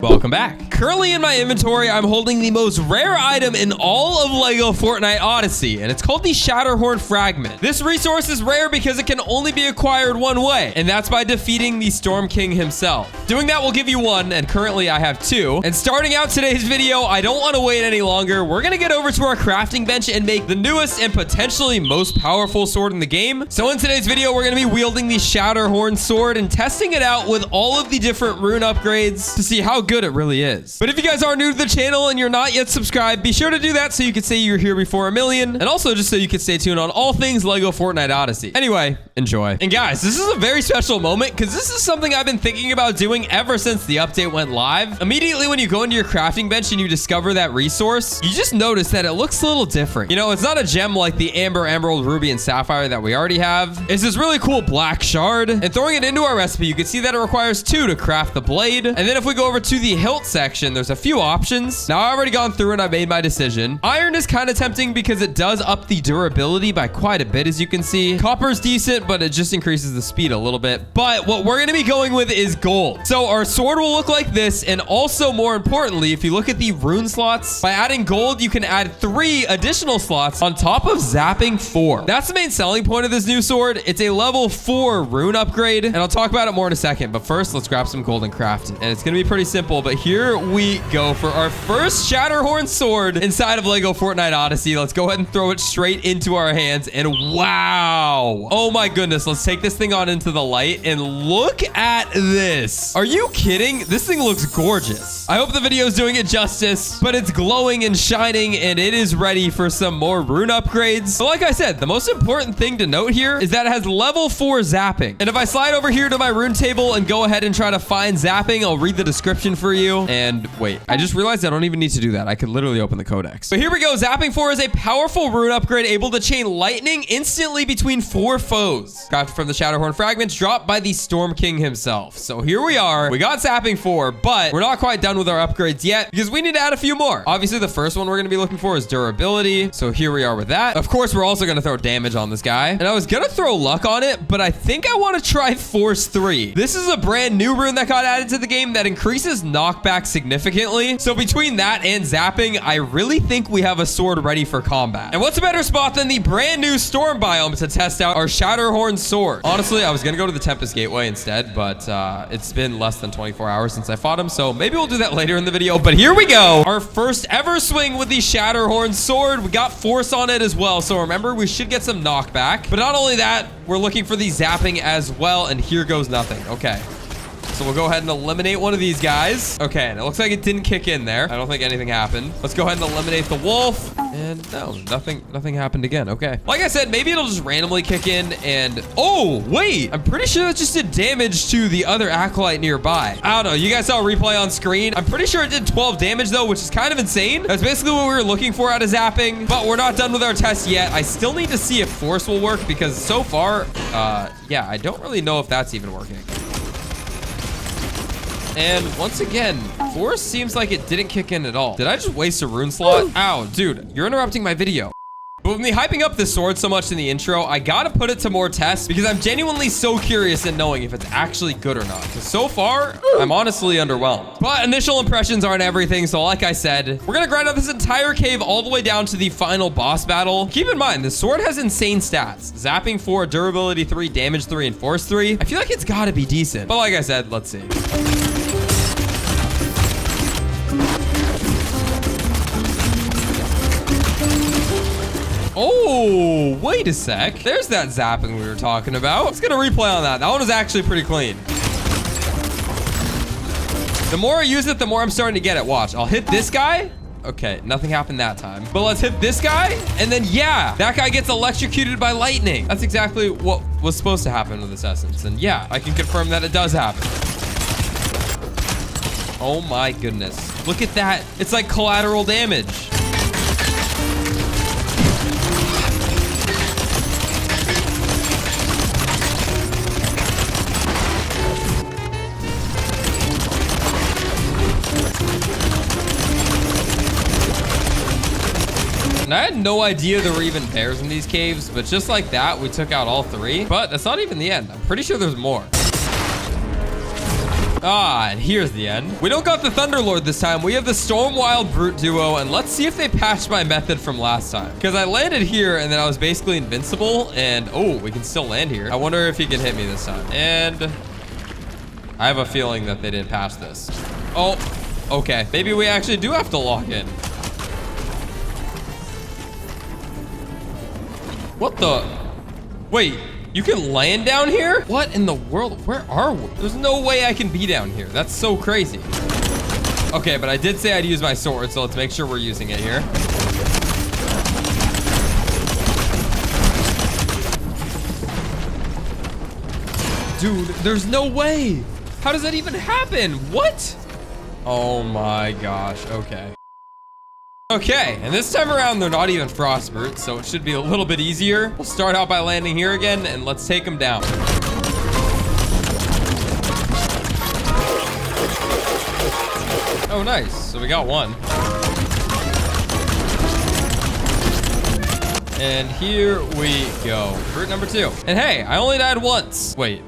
Welcome back. Currently in my inventory, I'm holding the most rare item in all of LEGO Fortnite Odyssey, and it's called the Shatterhorn Fragment. This resource is rare because it can only be acquired one way, and that's by defeating the Storm King himself. Doing that will give you one, and currently I have two. And starting out today's video, I don't want to wait any longer. We're gonna get over to our crafting bench and make the newest and potentially most powerful sword in the game. So in today's video, we're gonna be wielding the Shatterhorn sword and testing it out with all of the different rune upgrades to see how good it really is. But if you guys are new to the channel and you're not yet subscribed, be sure to do that so you can say you're here before a million, and also just so you can stay tuned on all things LEGO Fortnite Odyssey. Anyway, enjoy. And guys, this is a very special moment because this is something I've been thinking about doing ever since the update went live. Immediately when you go into your crafting bench and you discover that resource, you just notice that it looks a little different. You know, it's not a gem like the Amber, Emerald, Ruby, and Sapphire that we already have. It's this really cool black shard, and throwing it into our recipe, you can see that it requires 2 to craft the blade. And then if we go over to the hilt section, there's a few options. Now I've already gone through and I made my decision. Iron is kind of tempting because it does up the durability by quite a bit, as you can see. Copper is decent, but it just increases the speed a little bit. But what we're going to be going with is gold. So our sword will look like this, and also more importantly, if you look at the rune slots, by adding gold, you can add 3 additional slots on top of zapping 4. That's the main selling point of this new sword. It's a level 4 rune upgrade, and I'll talk about it more in a second. But first, let's grab some gold and craft it. And it's going to be pretty simple, but here we go for our first Shatterhorn sword inside of LEGO Fortnite Odyssey. Let's go ahead and throw it straight into our hands, and wow. Oh my goodness. Let's take this thing on into the light and look at this. Are you kidding? This thing looks gorgeous. I hope the video is doing it justice, but it's glowing and shining, and it is ready for some more rune upgrades. So like I said, the most important thing to note here is that it has level 4 zapping. And if I slide over here to my rune table and go ahead and try to find zapping, I'll read the description for you. And wait, I just realized I don't even need to do that. I could literally open the codex. But here we go. Zapping 4 is a powerful rune upgrade able to chain lightning instantly between 4 foes. Crafted from the Shatterhorn fragments dropped by the Storm King himself. So here we are. We got zapping 4, but we're not quite done with our upgrades yet because we need to add a few more. Obviously, the first one we're going to be looking for is durability. So here we are with that. Of course, we're also going to throw damage on this guy. And I was going to throw luck on it, but I think I want to try Force 3. This is a brand new rune that got added to the game that increases knockback significantly. So between that and zapping, I really think we have a sword ready for combat. And what's a better spot than the brand new storm biome to test out our Shatterhorn sword? Honestly, I was going to go to the Tempest Gateway instead, but it's been less than 24 hours since I fought him, so maybe we'll do that later in the video. But here we go. Our first ever swing with the Shatterhorn sword. We got force on it as well, so remember, we should get some knockback. But not only that, we're looking for the zapping as well, and here goes nothing. Okay. So we'll go ahead and eliminate one of these guys. Okay, and it looks like it didn't kick in there. I don't think anything happened. Let's go ahead and eliminate the wolf. And no, nothing happened again. Okay. Like I said, maybe it'll just randomly kick in and... Oh, wait. I'm pretty sure that just did damage to the other acolyte nearby. I don't know. You guys saw a replay on screen. I'm pretty sure it did 12 damage though, which is kind of insane. That's basically what we were looking for out of zapping, but we're not done with our test yet. I still need to see if force will work because so far, yeah, I don't really know if that's even working. And once again, force seems like it didn't kick in at all. Did I just waste a rune slot? Ow, dude, you're interrupting my video. But with me hyping up this sword so much in the intro, I gotta put it to more tests because I'm genuinely so curious in knowing if it's actually good or not. Because so far, I'm honestly underwhelmed. But initial impressions aren't everything, so like I said, we're gonna grind out this entire cave all the way down to the final boss battle. Keep in mind, this sword has insane stats. Zapping 4, durability 3, damage 3, and force 3. I feel like it's gotta be decent. But like I said, let's see. Oh, wait a sec. There's that zapping we were talking about. Let's get a replay on that. That one was actually pretty clean. The more I use it, the more I'm starting to get it. Watch, I'll hit this guy. Okay, nothing happened that time. But let's hit this guy. And then, yeah, that guy gets electrocuted by lightning. That's exactly what was supposed to happen with this essence. And yeah, I can confirm that it does happen. Oh my goodness. Look at that. It's like collateral damage. And I had no idea there were even bears in these caves, but just like that, we took out all 3. But that's not even the end. I'm pretty sure there's more. Ah, and here's the end. We don't got the Thunderlord this time. We have the Stormwild Brute duo, and let's see if they patched my method from last time. Because I landed here, and then I was basically invincible, and oh, we can still land here. I wonder if he can hit me this time. And I have a feeling that they didn't patch this. Oh, okay. Maybe we actually do have to lock in. What the? Wait, you can land down here? What in the world? Where are we? There's no way I can be down here. That's so crazy. Okay, but I did say I'd use my sword, so let's make sure we're using it here. Dude, there's no way. How does that even happen? What? Oh my gosh, okay. Okay, and this time around, they're not even frost brutes, so it should be a little bit easier. We'll start out by landing here again, and let's take them down. Oh, nice. So we got one. And here we go. Brute number 2. And hey, I only died once. Wait.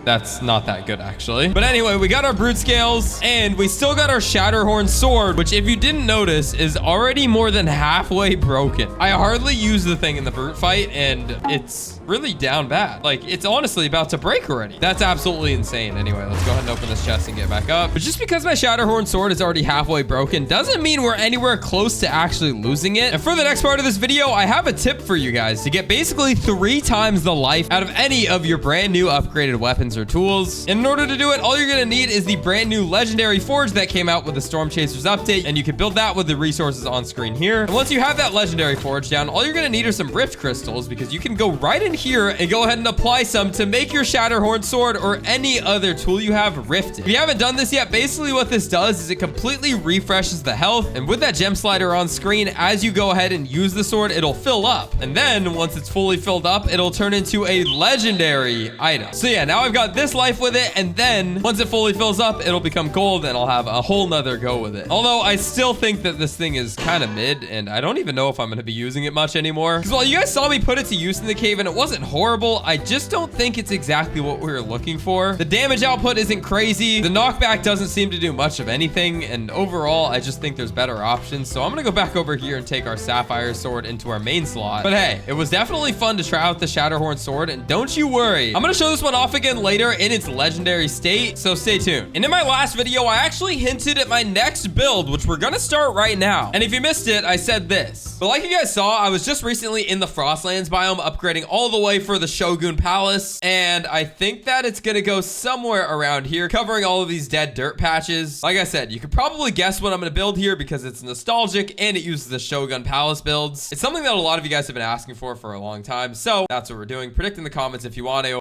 That's not that good, actually. But anyway, we got our brute scales, and we still got our Shatterhorn sword, which, if you didn't notice, is already more than halfway broken. I hardly use the thing in the brute fight, and it's really down bad. Like, it's honestly about to break already. That's absolutely insane. Anyway, let's go ahead and open this chest and get back up. But just because my Shatterhorn sword is already halfway broken doesn't mean we're anywhere close to actually losing it. And for the next part of this video, I have a tip for you guys to get basically 3 times the life out of any of your brand new upgraded weapons or tools. And in order to do it, all you're gonna need is the brand new legendary forge that came out with the Storm Chasers update, and you can build that with the resources on screen here. And once you have that legendary forge down, all you're gonna need are some rift crystals, because you can go right in here and go ahead and apply some to make your Shatterhorn sword or any other tool you have rifted. If you haven't done this yet, basically what this does is it completely refreshes the health, and with that gem slider on screen, as you go ahead and use the sword, it'll fill up. And then once it's fully filled up, it'll turn into a legendary item. So yeah, now I've got this life with it, and then once it fully fills up, it'll become gold, and I'll have a whole nother go with it. Although I still think that this thing is kind of mid, and I don't even know if I'm going to be using it much anymore. Because while you guys saw me put it to use in the cave, and it wasn't horrible, I just don't think it's exactly what we were looking for. The damage output isn't crazy. The knockback doesn't seem to do much of anything, and overall, I just think there's better options. So I'm going to go back over here and take our Sapphire sword into our main slot. But hey, it was definitely fun to try out the Shatterhorn sword, and don't you worry, I'm going to show this one off again later in its legendary state, so stay tuned. And in my last video, I actually hinted at my next build, which we're gonna start right now. And if you missed it, I said this. But like you guys saw, I was just recently in the Frostlands biome, upgrading all the way for the Shogun Palace, and I think that it's gonna go somewhere around here, covering all of these dead dirt patches. Like I said, you could probably guess what I'm gonna build here because it's nostalgic and it uses the Shogun Palace builds. It's something that a lot of you guys have been asking for a long time, so that's what we're doing. Predict in the comments if you want to.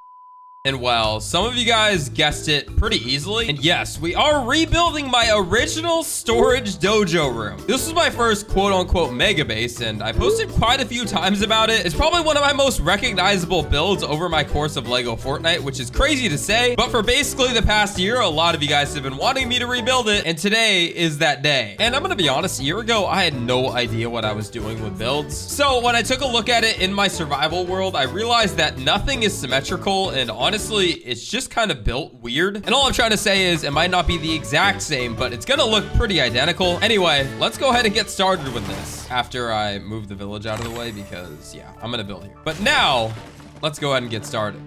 And well, some of you guys guessed it pretty easily. And yes, we are rebuilding my original storage dojo room. This was my first quote-unquote mega base, and I posted quite a few times about it. It's probably one of my most recognizable builds over my course of Lego Fortnite, which is crazy to say, but for basically the past year, a lot of you guys have been wanting me to rebuild it, and today is that day. And I'm gonna be honest, a year ago, I had no idea what I was doing with builds. So when I took a look at it in my survival world, I realized that nothing is symmetrical, and honestly, it's just kind of built weird. And all I'm trying to say is it might not be the exact same, but it's gonna look pretty identical. Anyway, let's go ahead and get started with this after I move the village out of the way, because yeah, I'm gonna build here. But now, let's go ahead and get started.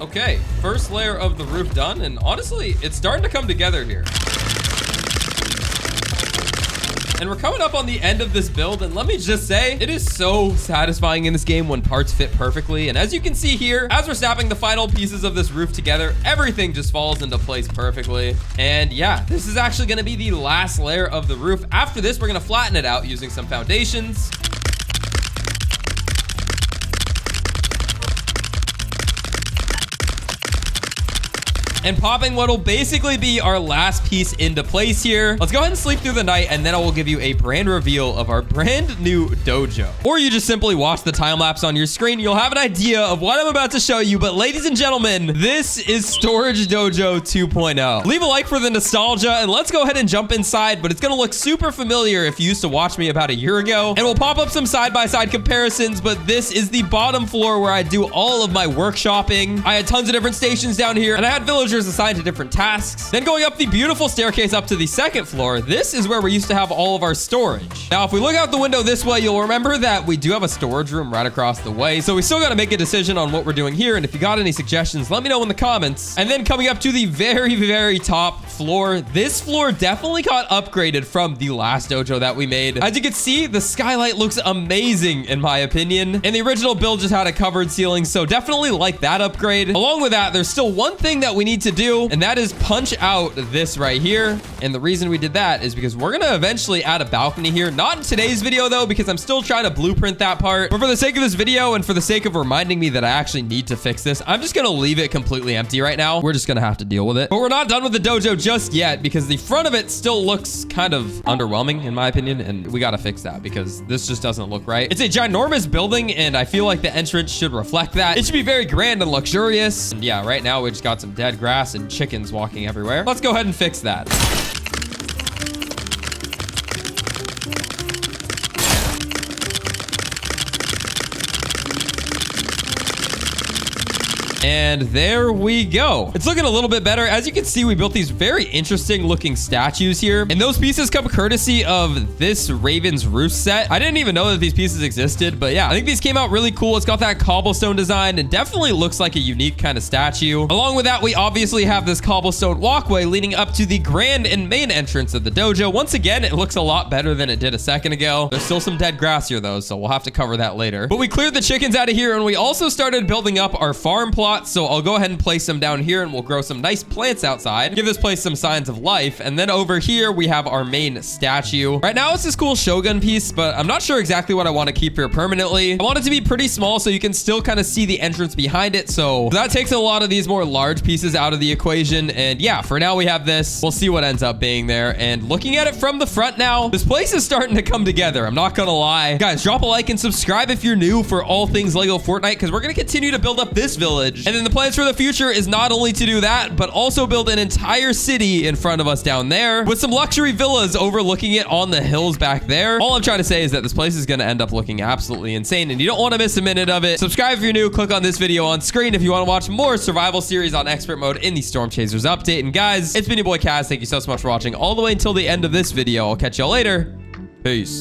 Okay, first layer of the roof done, and honestly, it's starting to come together here. And we're coming up on the end of this build, and let me just say, it is so satisfying in this game when parts fit perfectly. And as you can see here, as we're snapping the final pieces of this roof together, everything just falls into place perfectly. And yeah, this is actually gonna be the last layer of the roof. After this, we're gonna flatten it out using some foundations. And popping what will basically be our last piece into place here. Let's go ahead and sleep through the night, and then I will give you a brand reveal of our brand new dojo. Or you just simply watch the time lapse on your screen. You'll have an idea of what I'm about to show you. But ladies and gentlemen, this is Storage Dojo 2.0. Leave a like for the nostalgia, and let's go ahead and jump inside. But it's gonna look super familiar if you used to watch me about a year ago. And we'll pop up some side-by-side comparisons, but this is the bottom floor where I do all of my workshopping. I had tons of different stations down here, and I had villagers assigned to different tasks. Then going up the beautiful staircase up to the second floor, this is where we used to have all of our storage. Now, if we look out the window this way, you'll remember that we do have a storage room right across the way. So we still got to make a decision on what we're doing here. And if you got any suggestions, let me know in the comments. And then coming up to the very, very top floor, this floor definitely got upgraded from the last dojo that we made. As you can see, the skylight looks amazing in my opinion. And the original build just had a covered ceiling. So definitely like that upgrade. Along with that, there's still one thing that we need to do, and that is punch out this right here. And the reason we did that is because we're gonna eventually add a balcony here. Not in today's video though, because I'm still trying to blueprint that part. But for the sake of this video and for the sake of reminding me that I actually need to fix this, I'm just gonna leave it completely empty right now. We're just gonna have to deal with it. But we're not done with the dojo just yet, because the front of it still looks kind of underwhelming in my opinion, and we gotta fix that because this just doesn't look right. It's a ginormous building, and I feel like the entrance should reflect that. It should be very grand and luxurious. And yeah, right now we just got some dead grass and chickens walking everywhere. Let's go ahead and fix that. And there we go. It's looking a little bit better. As you can see, we built these very interesting looking statues here. And those pieces come courtesy of this Raven's Roof set. I didn't even know that these pieces existed, but yeah, I think these came out really cool. It's got that cobblestone design and definitely looks like a unique kind of statue. Along with that, we obviously have this cobblestone walkway leading up to the grand and main entrance of the dojo. Once again, it looks a lot better than it did a second ago. There's still some dead grass here though, so we'll have to cover that later. But we cleared the chickens out of here, and we also started building up our farm plot. So I'll go ahead and place them down here, and we'll grow some nice plants outside, give this place some signs of life. And then over here, we have our main statue. Right now, it's this cool Shogun piece, but I'm not sure exactly what I want to keep here permanently. I want it to be pretty small so you can still kind of see the entrance behind it. So that takes a lot of these more large pieces out of the equation. And yeah, for now we have this. We'll see what ends up being there. And looking at it from the front now, this place is starting to come together. I'm not gonna lie. Guys, drop a like and subscribe if you're new for all things Lego Fortnite, because we're gonna continue to build up this village. And then the plans for the future is not only to do that, but also build an entire city in front of us down there with some luxury villas overlooking it on the hills back there. All I'm trying to say is that this place is going to end up looking absolutely insane, and you don't want to miss a minute of it. Subscribe if you're new. Click on this video on screen if you want to watch more survival series on expert mode in the Storm Chasers update. And guys, it's been your boy Kaz. Thank you so much for watching all the way until the end of this video. I'll catch y'all later. Peace.